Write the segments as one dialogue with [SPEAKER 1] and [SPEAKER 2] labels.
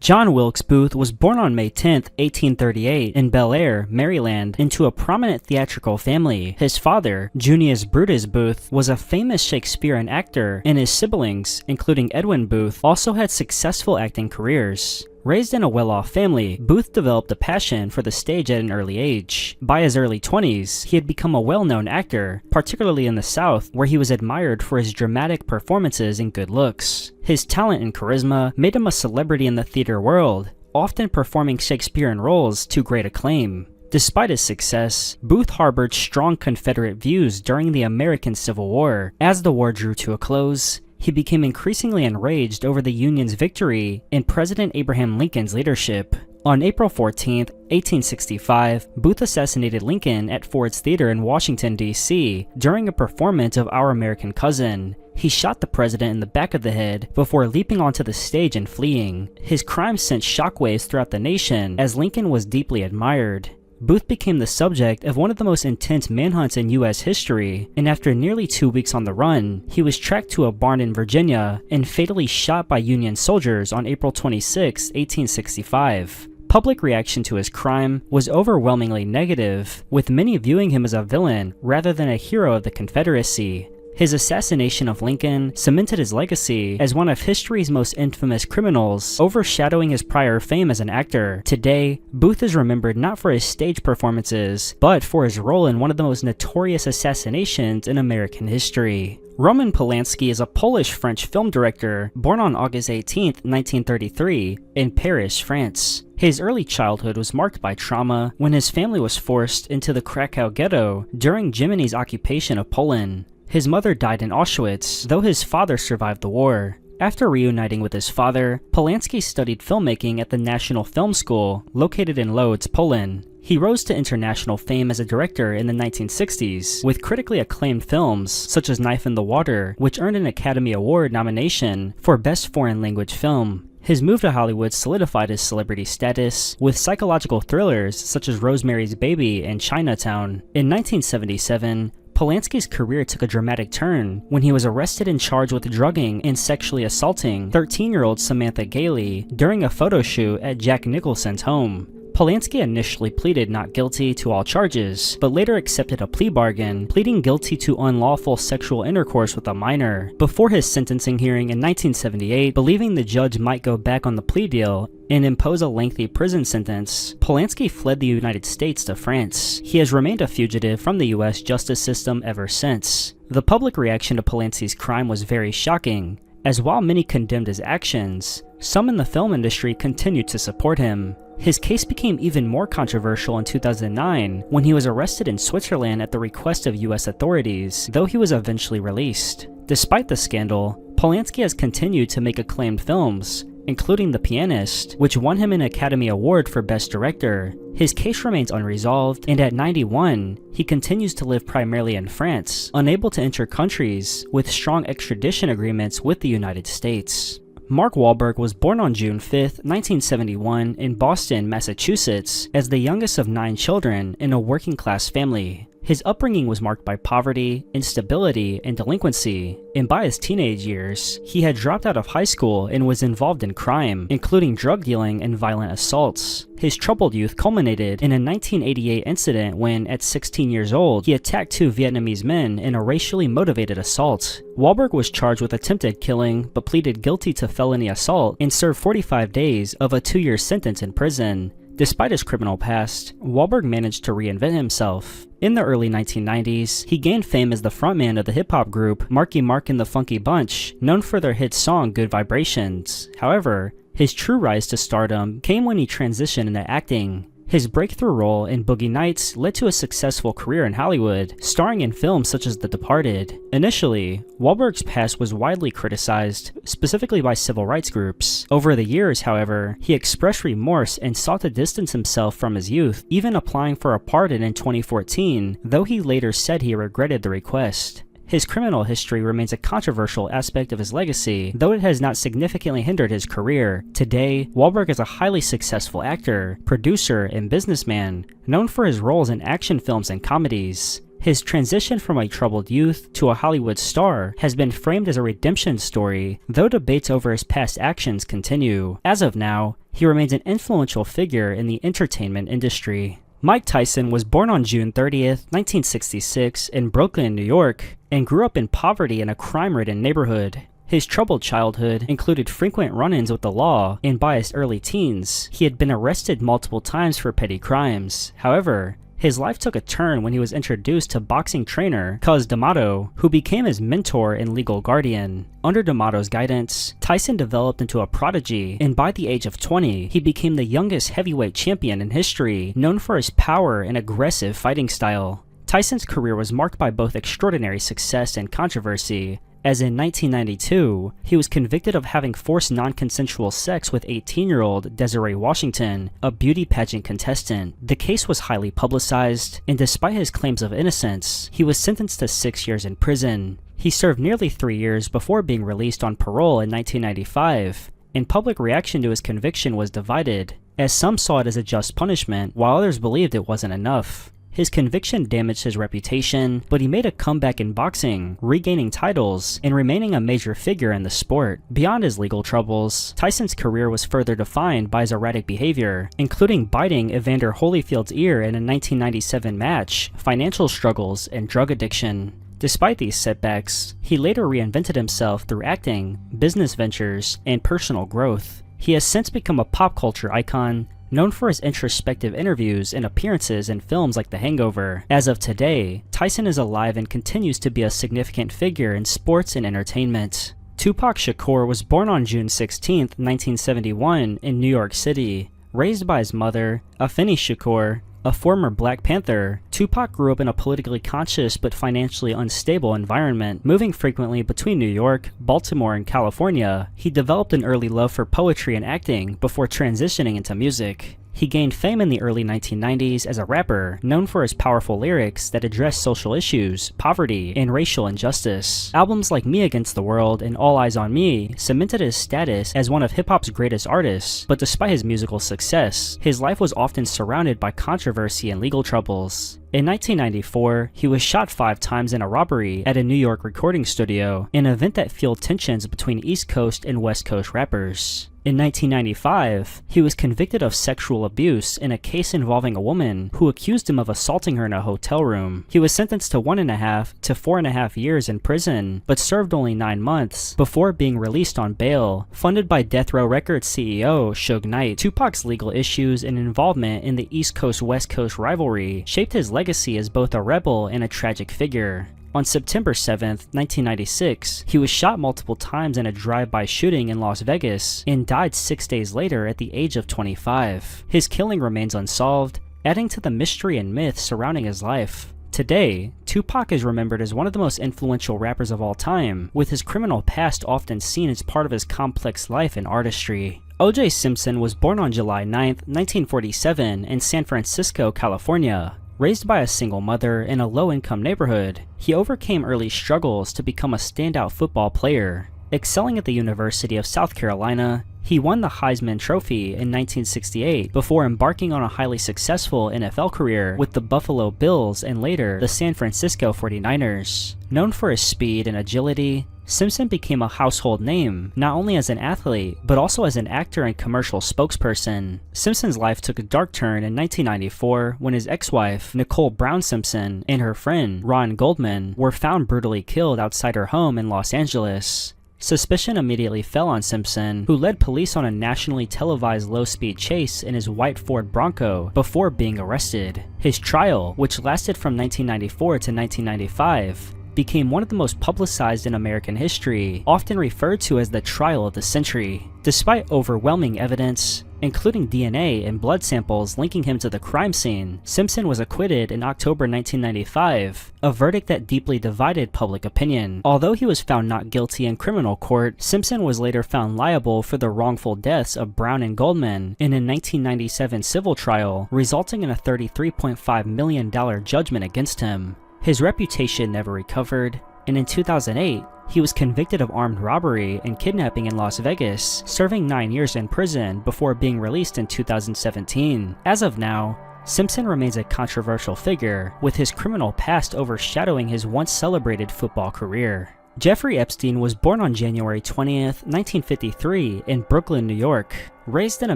[SPEAKER 1] John Wilkes Booth was born on May 10, 1838 in Bel Air, Maryland, into a prominent theatrical family. His father, Junius Brutus Booth, was a famous Shakespearean actor, and his siblings, including Edwin Booth, also had successful acting careers. Raised in a well-off family, Booth developed a passion for the stage at an early age. By his early 20s, he had become a well-known actor, particularly in the South, where he was admired for his dramatic performances and good looks. His talent and charisma made him a celebrity in the theater world, often performing Shakespearean roles to great acclaim. Despite his success, Booth harbored strong Confederate views during the American Civil War. As the war drew to a close, he became increasingly enraged over the Union's victory and President Abraham Lincoln's leadership. On April 14, 1865, Booth assassinated Lincoln at Ford's Theater in Washington, D.C. during a performance of Our American Cousin. He shot the president in the back of the head before leaping onto the stage and fleeing. His crime sent shockwaves throughout the nation, as Lincoln was deeply admired. Booth became the subject of one of the most intense manhunts in U.S. history, and after nearly 2 weeks on the run, he was tracked to a barn in Virginia and fatally shot by Union soldiers on April 26, 1865. Public reaction to his crime was overwhelmingly negative, with many viewing him as a villain rather than a hero of the Confederacy. His assassination of Lincoln cemented his legacy as one of history's most infamous criminals, overshadowing his prior fame as an actor. Today, Booth is remembered not for his stage performances, but for his role in one of the most notorious assassinations in American history. Roman Polanski is a Polish-French film director born on August 18, 1933, in Paris, France. His early childhood was marked by trauma when his family was forced into the Krakow ghetto during Germany's occupation of Poland. His mother died in Auschwitz, though his father survived the war. After reuniting with his father, Polanski studied filmmaking at the National Film School, located in Lodz, Poland. He rose to international fame as a director in the 1960s, with critically acclaimed films such as Knife in the Water, which earned an Academy Award nomination for Best Foreign Language Film. His move to Hollywood solidified his celebrity status with psychological thrillers such as Rosemary's Baby and Chinatown. In 1977, Polanski's career took a dramatic turn when he was arrested and charged with drugging and sexually assaulting 13-year-old Samantha Gailey during a photo shoot at Jack Nicholson's home. Polanski initially pleaded not guilty to all charges, but later accepted a plea bargain, pleading guilty to unlawful sexual intercourse with a minor. Before his sentencing hearing in 1978, believing the judge might go back on the plea deal and impose a lengthy prison sentence, Polanski fled the United States to France. He has remained a fugitive from the US justice system ever since. The public reaction to Polanski's crime was very shocking, as while many condemned his actions, some in the film industry continued to support him. His case became even more controversial in 2009 when he was arrested in Switzerland at the request of US authorities, though he was eventually released. Despite the scandal, Polanski has continued to make acclaimed films, including The Pianist, which won him an Academy Award for Best Director. His case remains unresolved, and at 91, he continues to live primarily in France, unable to enter countries with strong extradition agreements with the United States. Mark Wahlberg was born on June 5, 1971 in Boston, Massachusetts, as the youngest of 9 children in a working-class family. His upbringing was marked by poverty, instability, and delinquency, and by his teenage years, he had dropped out of high school and was involved in crime, including drug dealing and violent assaults. His troubled youth culminated in a 1988 incident when, at 16 years old, he attacked 2 Vietnamese men in a racially motivated assault. Wahlberg was charged with attempted killing, but pleaded guilty to felony assault and served 45 days of a 2-year sentence in prison. Despite his criminal past, Wahlberg managed to reinvent himself. In the early 1990s, he gained fame as the frontman of the hip-hop group Marky Mark and the Funky Bunch, known for their hit song Good Vibrations. However, his true rise to stardom came when he transitioned into acting. His breakthrough role in Boogie Nights led to a successful career in Hollywood, starring in films such as The Departed. Initially, Wahlberg's past was widely criticized, specifically by civil rights groups. Over the years, however, he expressed remorse and sought to distance himself from his youth, even applying for a pardon in 2014, though he later said he regretted the request. His criminal history remains a controversial aspect of his legacy, though it has not significantly hindered his career. Today, Wahlberg is a highly successful actor, producer, and businessman, known for his roles in action films and comedies. His transition from a troubled youth to a Hollywood star has been framed as a redemption story, though debates over his past actions continue. As of now, he remains an influential figure in the entertainment industry. Mike Tyson was born on June 30th, 1966 in Brooklyn, New York, and grew up in poverty in a crime-ridden neighborhood. His troubled childhood included frequent run-ins with the law and by his early teens, he had been arrested multiple times for petty crimes. However, his life took a turn when he was introduced to boxing trainer Cus D'Amato, who became his mentor and legal guardian. Under D'Amato's guidance, Tyson developed into a prodigy, and by the age of 20, he became the youngest heavyweight champion in history, known for his power and aggressive fighting style. Tyson's career was marked by both extraordinary success and controversy, as in 1992, he was convicted of having forced non-consensual sex with 18-year-old Desiree Washington, a beauty pageant contestant. The case was highly publicized, and despite his claims of innocence, he was sentenced to 6 years in prison. He served nearly 3 years before being released on parole in 1995, and public reaction to his conviction was divided, as some saw it as a just punishment, while others believed it wasn't enough. His conviction damaged his reputation, but he made a comeback in boxing, regaining titles, and remaining a major figure in the sport. Beyond his legal troubles, Tyson's career was further defined by his erratic behavior, including biting Evander Holyfield's ear in a 1997 match, financial struggles, and drug addiction. Despite these setbacks, he later reinvented himself through acting, business ventures, and personal growth. He has since become a pop culture icon, known for his introspective interviews and appearances in films like The Hangover. As of today, Tyson is alive and continues to be a significant figure in sports and entertainment. Tupac Shakur was born on June 16, 1971 in New York City. Raised by his mother, Afeni Shakur, a former Black Panther, Tupac grew up in a politically conscious but financially unstable environment. Moving frequently between New York, Baltimore, and California, he developed an early love for poetry and acting before transitioning into music. He gained fame in the early 1990s as a rapper, known for his powerful lyrics that address social issues, poverty, and racial injustice. Albums like Me Against the World and All Eyes on Me cemented his status as one of hip-hop's greatest artists, but despite his musical success, his life was often surrounded by controversy and legal troubles. In 1994, he was shot 5 times in a robbery at a New York recording studio, an event that fueled tensions between East Coast and West Coast rappers. In 1995, he was convicted of sexual abuse in a case involving a woman who accused him of assaulting her in a hotel room. He was sentenced to 1.5 to 4.5 years in prison, but served only 9 months before being released on bail. Funded by Death Row Records CEO Suge Knight, Tupac's legal issues and involvement in the East Coast-West Coast rivalry shaped his legacy as both a rebel and a tragic figure. On September 7, 1996, he was shot multiple times in a drive-by shooting in Las Vegas and died 6 days later at the age of 25. His killing remains unsolved, adding to the mystery and myth surrounding his life. Today, Tupac is remembered as one of the most influential rappers of all time, with his criminal past often seen as part of his complex life and artistry. O.J. Simpson was born on July 9, 1947 in San Francisco, California. Raised by a single mother in a low-income neighborhood, he overcame early struggles to become a standout football player. Excelling at the University of South Carolina, he won the Heisman Trophy in 1968 before embarking on a highly successful NFL career with the Buffalo Bills and later the San Francisco 49ers. Known for his speed and agility, Simpson became a household name, not only as an athlete, but also as an actor and commercial spokesperson. Simpson's life took a dark turn in 1994 when his ex-wife, Nicole Brown Simpson, and her friend, Ron Goldman, were found brutally killed outside her home in Los Angeles. Suspicion immediately fell on Simpson, who led police on a nationally televised low-speed chase in his white Ford Bronco before being arrested. His trial, which lasted from 1994 to 1995, became one of the most publicized in American history, often referred to as the trial of the century. Despite overwhelming evidence, including DNA and blood samples linking him to the crime scene, Simpson was acquitted in October 1995, a verdict that deeply divided public opinion. Although he was found not guilty in criminal court, Simpson was later found liable for the wrongful deaths of Brown and Goldman in a 1997 civil trial, resulting in a $33.5 million judgment against him. His reputation never recovered, and in 2008, he was convicted of armed robbery and kidnapping in Las Vegas, serving 9 years in prison before being released in 2017. As of now, Simpson remains a controversial figure, with his criminal past overshadowing his once celebrated football career. Jeffrey Epstein was born on January 20th, 1953 in Brooklyn, New York. Raised in a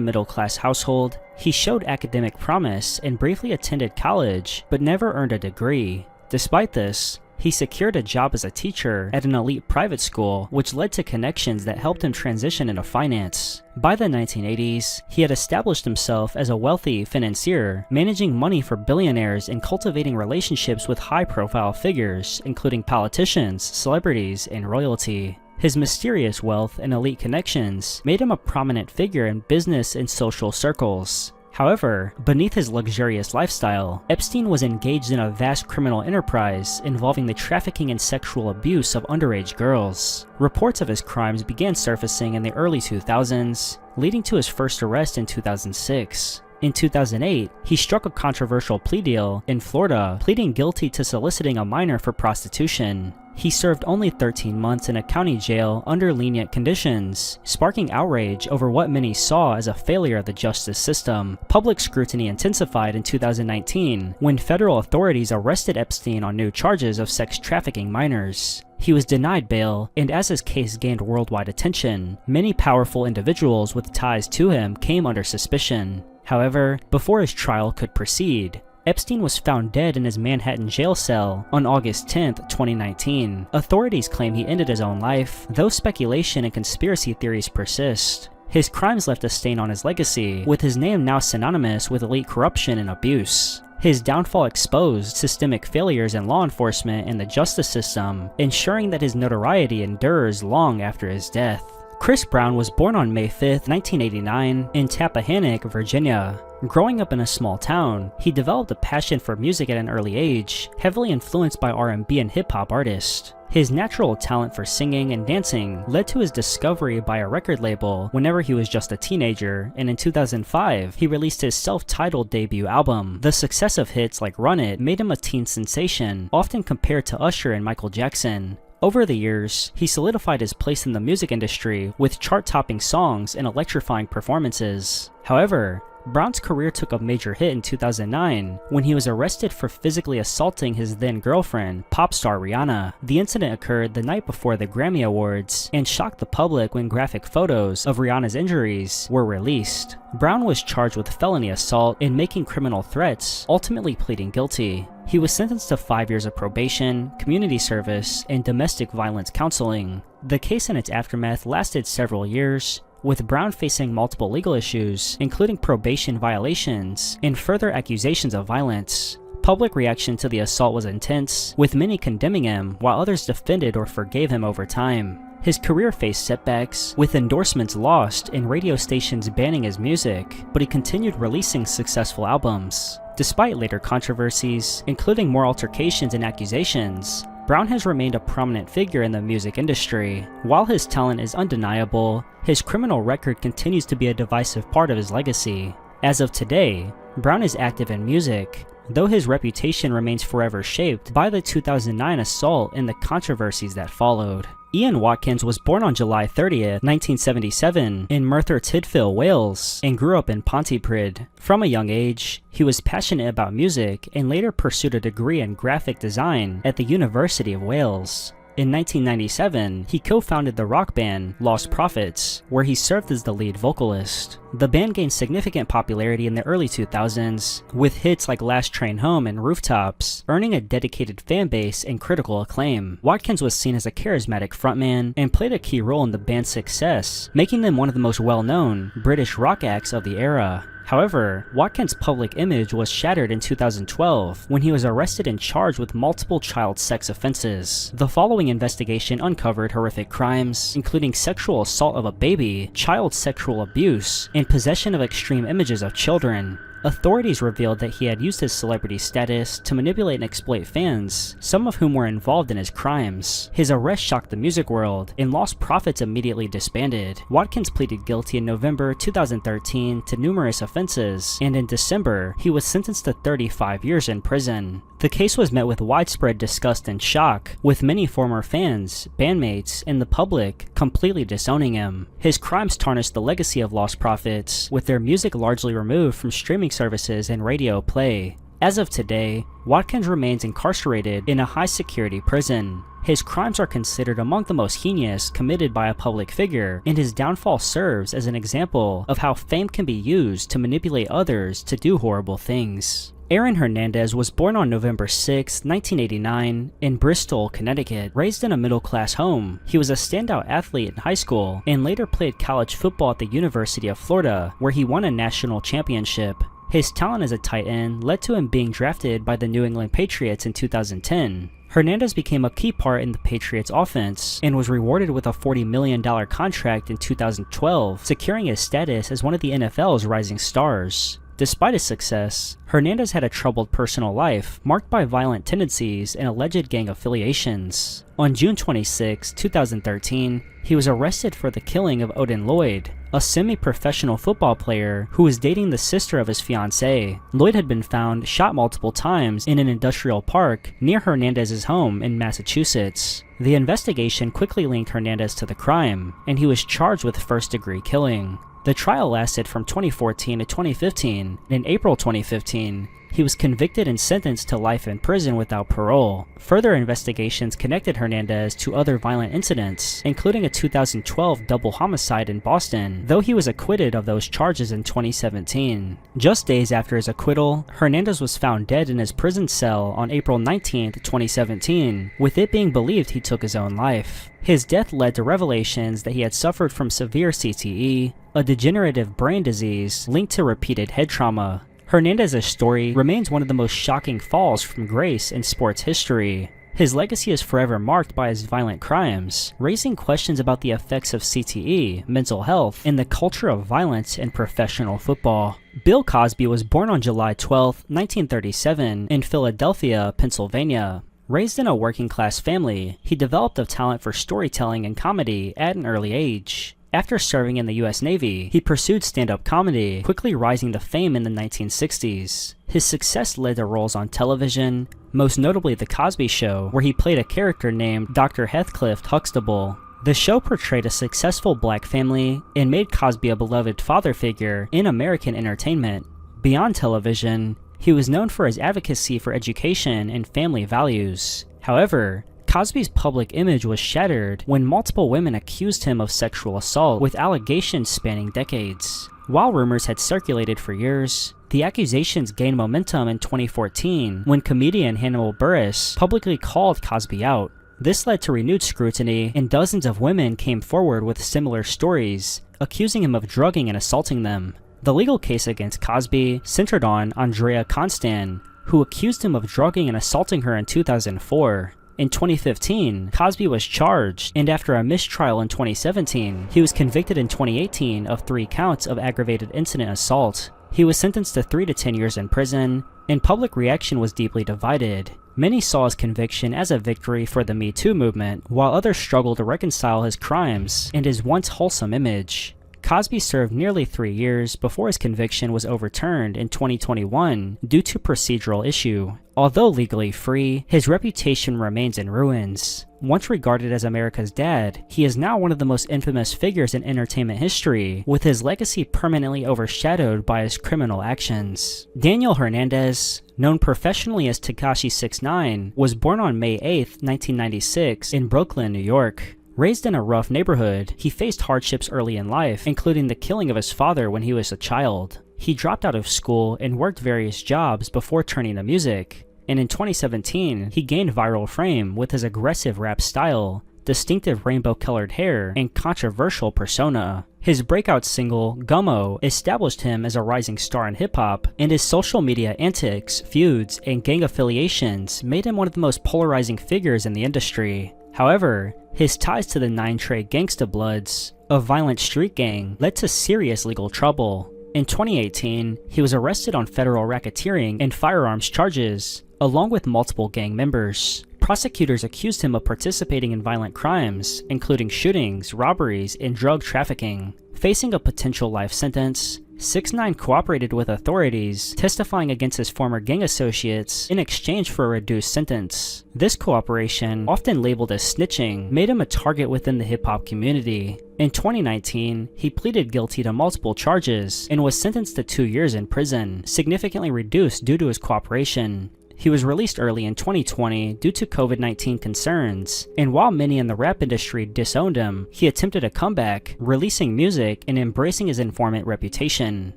[SPEAKER 1] middle-class household, he showed academic promise and briefly attended college, but never earned a degree. Despite this, he secured a job as a teacher at an elite private school, which led to connections that helped him transition into finance. By the 1980s, he had established himself as a wealthy financier, managing money for billionaires and cultivating relationships with high-profile figures, including politicians, celebrities, and royalty. His mysterious wealth and elite connections made him a prominent figure in business and social circles. However, beneath his luxurious lifestyle, Epstein was engaged in a vast criminal enterprise involving the trafficking and sexual abuse of underage girls. Reports of his crimes began surfacing in the early 2000s, leading to his first arrest in 2006. In 2008, he struck a controversial plea deal in Florida, pleading guilty to soliciting a minor for prostitution. He served only 13 months in a county jail under lenient conditions, sparking outrage over what many saw as a failure of the justice system. Public scrutiny intensified in 2019 when federal authorities arrested Epstein on new charges of sex trafficking minors. He was denied bail, and as his case gained worldwide attention, many powerful individuals with ties to him came under suspicion. However, before his trial could proceed, Epstein was found dead in his Manhattan jail cell on August 10, 2019. Authorities claim he ended his own life, though speculation and conspiracy theories persist. His crimes left a stain on his legacy, with his name now synonymous with elite corruption and abuse. His downfall exposed systemic failures in law enforcement and the justice system, ensuring that his notoriety endures long after his death. Chris Brown was born on May 5, 1989, in Tappahannock, Virginia. Growing up in a small town, he developed a passion for music at an early age, heavily influenced by R&B and hip-hop artists. His natural talent for singing and dancing led to his discovery by a record label whenever he was just a teenager, and in 2005, he released his self-titled debut album. The success of hits like Run It made him a teen sensation, often compared to Usher and Michael Jackson. Over the years, he solidified his place in the music industry with chart-topping songs and electrifying performances. However, Brown's career took a major hit in 2009 when he was arrested for physically assaulting his then-girlfriend, pop star Rihanna. The incident occurred the night before the Grammy Awards and shocked the public when graphic photos of Rihanna's injuries were released. Brown was charged with felony assault and making criminal threats, ultimately pleading guilty. He was sentenced to 5 years of probation, community service, and domestic violence counseling. The case and its aftermath lasted several years, with Brown facing multiple legal issues, including probation violations and further accusations of violence. Public reaction to the assault was intense, with many condemning him while others defended or forgave him over time. His career faced setbacks, with endorsements lost and radio stations banning his music, but he continued releasing successful albums. Despite later controversies, including more altercations and accusations, Brown has remained a prominent figure in the music industry. While his talent is undeniable, his criminal record continues to be a divisive part of his legacy. As of today, Brown is active in music, though his reputation remains forever shaped by the 2009 assault and the controversies that followed. Ian Watkins was born on July 30th, 1977 in Merthyr Tydfil, Wales, and grew up in Pontypridd. From a young age, he was passionate about music and later pursued a degree in graphic design at the University of Wales. In 1997, he co-founded the rock band Lost Prophets, where he served as the lead vocalist. The band gained significant popularity in the early 2000s, with hits like Last Train Home and Rooftops, earning a dedicated fan base and critical acclaim. Watkins was seen as a charismatic frontman and played a key role in the band's success, making them one of the most well-known British rock acts of the era. However, Watkins' public image was shattered in 2012 when he was arrested and charged with multiple child sex offenses. The following investigation uncovered horrific crimes, including sexual assault of a baby, child sexual abuse, and possession of extreme images of children. Authorities revealed that he had used his celebrity status to manipulate and exploit fans, some of whom were involved in his crimes. His arrest shocked the music world, and Lost Prophets immediately disbanded. Watkins pleaded guilty in November 2013 to numerous offenses, and in December, he was sentenced to 35 years in prison. The case was met with widespread disgust and shock, with many former fans, bandmates, and the public completely disowning him. His crimes tarnished the legacy of Lost Prophets, with their music largely removed from streaming streaming services and radio play. As of today, Watkins remains incarcerated in a high-security prison. His crimes are considered among the most heinous committed by a public figure, and his downfall serves as an example of how fame can be used to manipulate others to do horrible things. Aaron Hernandez was born on November 6, 1989, in Bristol, Connecticut. Raised in a middle-class home, he was a standout athlete in high school and later played college football at the University of Florida, where he won a national championship. His talent as a tight end led to him being drafted by the New England Patriots in 2010. Hernandez became a key part in the Patriots offense and was rewarded with a $40 million contract in 2012, securing his status as one of the NFL's rising stars. Despite his success, Hernandez had a troubled personal life marked by violent tendencies and alleged gang affiliations. On June 26, 2013, he was arrested for the killing of Odin Lloyd, a semi-professional football player who was dating the sister of his fiancée. Lloyd had been found shot multiple times in an industrial park near Hernandez's home in Massachusetts. The investigation quickly linked Hernandez to the crime, and he was charged with first-degree killing. The trial lasted from 2014 to 2015, and in April 2015, he was convicted and sentenced to life in prison without parole. Further investigations connected Hernandez to other violent incidents, including a 2012 double homicide in Boston, though he was acquitted of those charges in 2017. Just days after his acquittal, Hernandez was found dead in his prison cell on April 19, 2017, with it being believed he took his own life. His death led to revelations that he had suffered from severe CTE, a degenerative brain disease linked to repeated head trauma. Hernandez's story remains one of the most shocking falls from grace in sports history. His legacy is forever marked by his violent crimes, raising questions about the effects of CTE, mental health, and the culture of violence in professional football. Bill Cosby was born on July 12, 1937, in Philadelphia, Pennsylvania. Raised in a working-class family, he developed a talent for storytelling and comedy at an early age. After serving in the U.S. Navy, he pursued stand-up comedy, quickly rising to fame in the 1960s. His success led to roles on television, most notably The Cosby Show, where he played a character named Dr. Heathcliff Huxtable. The show portrayed a successful black family and made Cosby a beloved father figure in American entertainment. Beyond television, he was known for his advocacy for education and family values. However, Cosby's public image was shattered when multiple women accused him of sexual assault, with allegations spanning decades. While rumors had circulated for years, the accusations gained momentum in 2014 when comedian Hannibal Buress publicly called Cosby out. This led to renewed scrutiny, and dozens of women came forward with similar stories, accusing him of drugging and assaulting them. The legal case against Cosby centered on Andrea Constand, who accused him of drugging and assaulting her in 2004. In 2015, Cosby was charged, and after a mistrial in 2017, he was convicted in 2018 of 3 counts of aggravated incident assault. He was sentenced to 3 to 10 years in prison, and public reaction was deeply divided. Many saw his conviction as a victory for the Me Too movement, while others struggled to reconcile his crimes and his once wholesome image. Cosby served nearly 3 years before his conviction was overturned in 2021 due to procedural issue. Although legally free, his reputation remains in ruins. Once regarded as America's dad, he is now one of the most infamous figures in entertainment history, with his legacy permanently overshadowed by his criminal actions. Daniel Hernandez, known professionally as Tekashi 6ix9ine, was born on May 8, 1996 in Brooklyn, New York. Raised in a rough neighborhood, he faced hardships early in life, including the killing of his father when he was a child. He dropped out of school and worked various jobs before turning to music. And in 2017, he gained viral fame with his aggressive rap style, distinctive rainbow-colored hair, and controversial persona. His breakout single, Gummo, established him as a rising star in hip-hop, and his social media antics, feuds, and gang affiliations made him one of the most polarizing figures in the industry. However, his ties to the 9 Trey Gangsta Bloods, a violent street gang, led to serious legal trouble. In 2018, he was arrested on federal racketeering and firearms charges, along with multiple gang members. Prosecutors accused him of participating in violent crimes, including shootings, robberies, and drug trafficking. Facing a potential life sentence, 6ix9ine cooperated with authorities, testifying against his former gang associates in exchange for a reduced sentence. This cooperation, often labeled as snitching, made him a target within the hip-hop community. In 2019, he pleaded guilty to multiple charges and was sentenced to 2 years in prison, significantly reduced due to his cooperation. He was released early in 2020 due to COVID-19 concerns, and while many in the rap industry disowned him, he attempted a comeback, releasing music and embracing his informant reputation.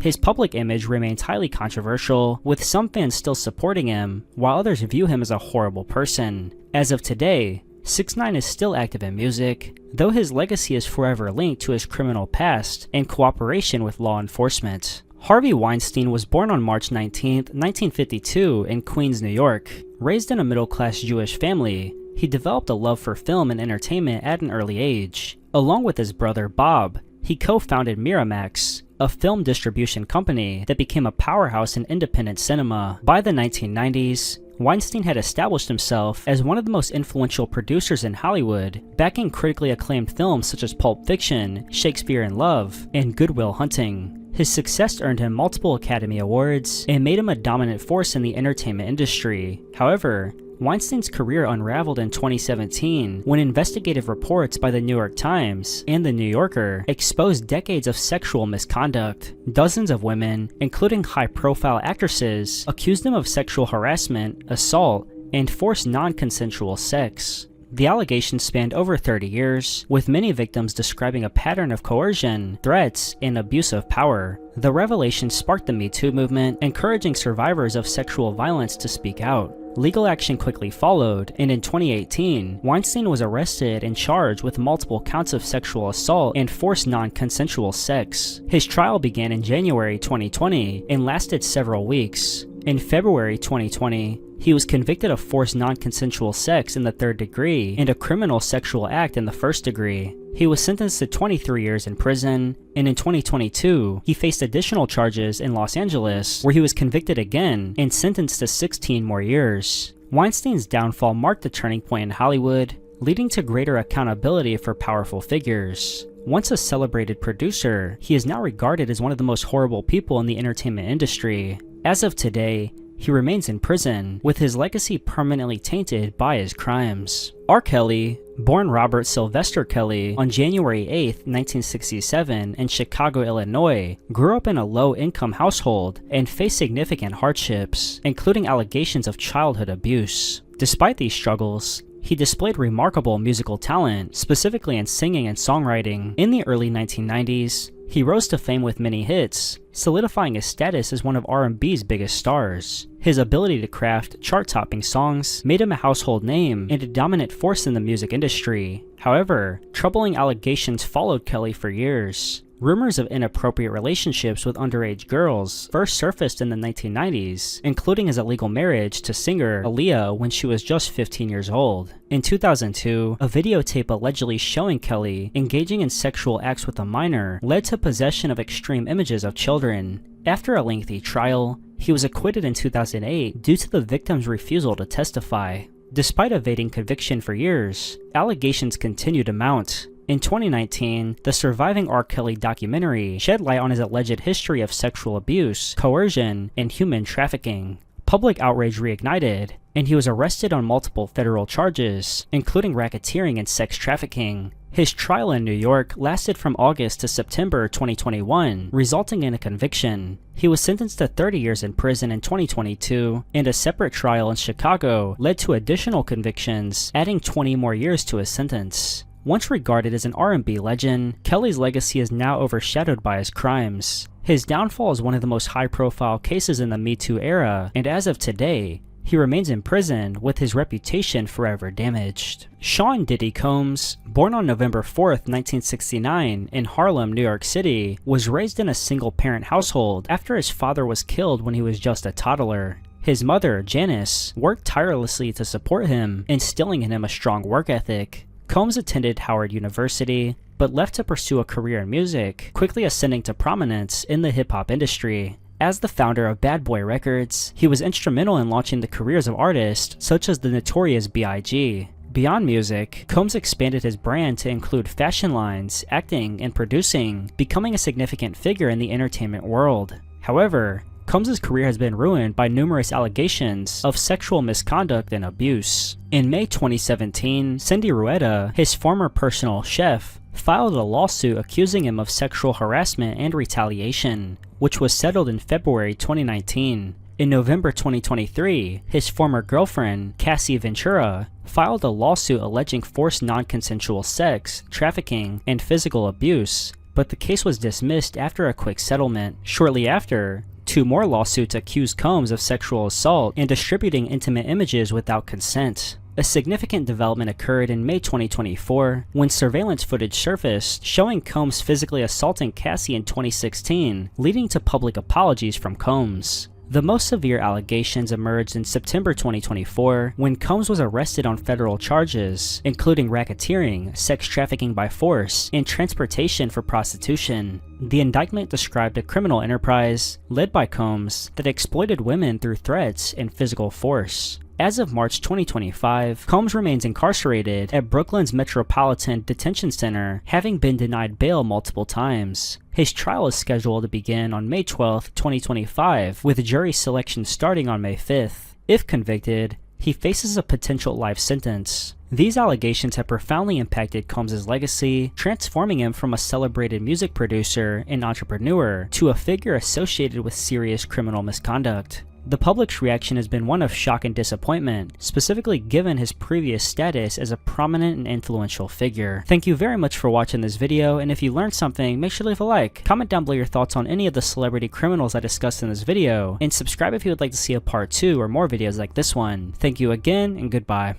[SPEAKER 1] His public image remains highly controversial, with some fans still supporting him, while others view him as a horrible person. As of today, 6ix9ine is still active in music, though his legacy is forever linked to his criminal past and cooperation with law enforcement. Harvey Weinstein was born on March 19, 1952 in Queens, New York. Raised in a middle-class Jewish family, he developed a love for film and entertainment at an early age. Along with his brother Bob, he co-founded Miramax, a film distribution company that became a powerhouse in independent cinema. By the 1990s, Weinstein had established himself as one of the most influential producers in Hollywood, backing critically acclaimed films such as Pulp Fiction, Shakespeare in Love, and Good Will Hunting. His success earned him multiple Academy Awards and made him a dominant force in the entertainment industry. However, Weinstein's career unraveled in 2017 when investigative reports by the New York Times and the New Yorker exposed decades of sexual misconduct. Dozens of women, including high-profile actresses, accused him of sexual harassment, assault, and forced non-consensual sex. The allegations spanned over 30 years, with many victims describing a pattern of coercion, threats, and abuse of power. The revelation sparked the Me Too movement, encouraging survivors of sexual violence to speak out. Legal action quickly followed, and in 2018, Weinstein was arrested and charged with multiple counts of sexual assault and forced non-consensual sex. His trial began in January 2020 and lasted several weeks. In February 2020, he was convicted of forced non-consensual sex in the 3rd degree and a criminal sexual act in the 1st degree. He was sentenced to 23 years in prison, and in 2022, he faced additional charges in Los Angeles, where he was convicted again and sentenced to 16 more years. Weinstein's downfall marked a turning point in Hollywood, leading to greater accountability for powerful figures. Once a celebrated producer, he is now regarded as one of the most horrible people in the entertainment industry. As of today, he remains in prison, with his legacy permanently tainted by his crimes. R. Kelly, born Robert Sylvester Kelly on January 8, 1967 in Chicago, Illinois, grew up in a low-income household and faced significant hardships, including allegations of childhood abuse. Despite these struggles, he displayed remarkable musical talent, specifically in singing and songwriting. In the early 1990s, he rose to fame with many hits, solidifying his status as one of R&B's biggest stars. His ability to craft chart-topping songs made him a household name and a dominant force in the music industry. However, troubling allegations followed Kelly for years. Rumors of inappropriate relationships with underage girls first surfaced in the 1990s, including his illegal marriage to singer Aaliyah when she was just 15 years old. In 2002, a videotape allegedly showing Kelly engaging in sexual acts with a minor led to possession of extreme images of children. After a lengthy trial, he was acquitted in 2008 due to the victim's refusal to testify. Despite evading conviction for years, allegations continue to mount. In 2019, the Surviving R. Kelly documentary shed light on his alleged history of sexual abuse, coercion, and human trafficking. Public outrage reignited, and he was arrested on multiple federal charges, including racketeering and sex trafficking. His trial in New York lasted from August to September 2021, resulting in a conviction. He was sentenced to 30 years in prison in 2022, and a separate trial in Chicago led to additional convictions, adding 20 more years to his sentence. Once regarded as an R&B legend, Kelly's legacy is now overshadowed by his crimes. His downfall is one of the most high-profile cases in the Me Too era, and as of today, he remains in prison with his reputation forever damaged. Sean Diddy Combs, born on November 4th, 1969 in Harlem, New York City, was raised in a single-parent household after his father was killed when he was just a toddler. His mother, Janice, worked tirelessly to support him, instilling in him a strong work ethic. Combs attended Howard University, but left to pursue a career in music, quickly ascending to prominence in the hip-hop industry. As the founder of Bad Boy Records, he was instrumental in launching the careers of artists such as the Notorious B.I.G. Beyond music, Combs expanded his brand to include fashion lines, acting, and producing, becoming a significant figure in the entertainment world. However, Combs' career has been ruined by numerous allegations of sexual misconduct and abuse. In May 2017, Cindy Rueda, his former personal chef, filed a lawsuit accusing him of sexual harassment and retaliation, which was settled in February 2019. In November 2023, his former girlfriend, Cassie Ventura, filed a lawsuit alleging forced non-consensual sex, trafficking, and physical abuse, but the case was dismissed after a quick settlement. Shortly after, 2 more lawsuits accused Combs of sexual assault and distributing intimate images without consent. A significant development occurred in May 2024 when surveillance footage surfaced showing Combs physically assaulting Cassie in 2016, leading to public apologies from Combs. The most severe allegations emerged in September 2024 when Combs was arrested on federal charges, including racketeering, sex trafficking by force, and transportation for prostitution. The indictment described a criminal enterprise, led by Combs, that exploited women through threats and physical force. As of March 2025, Combs remains incarcerated at Brooklyn's Metropolitan Detention Center, having been denied bail multiple times. His trial is scheduled to begin on May 12, 2025, with jury selection starting on May 5th. If convicted, he faces a potential life sentence. These allegations have profoundly impacted Combs' legacy, transforming him from a celebrated music producer and entrepreneur to a figure associated with serious criminal misconduct. The public's reaction has been one of shock and disappointment, specifically given his previous status as a prominent and influential figure. Thank you very much for watching this video, and if you learned something, make sure to leave a like, comment down below your thoughts on any of the celebrity criminals I discussed in this video, and subscribe if you would like to see a part 2 or more videos like this one. Thank you again, and goodbye.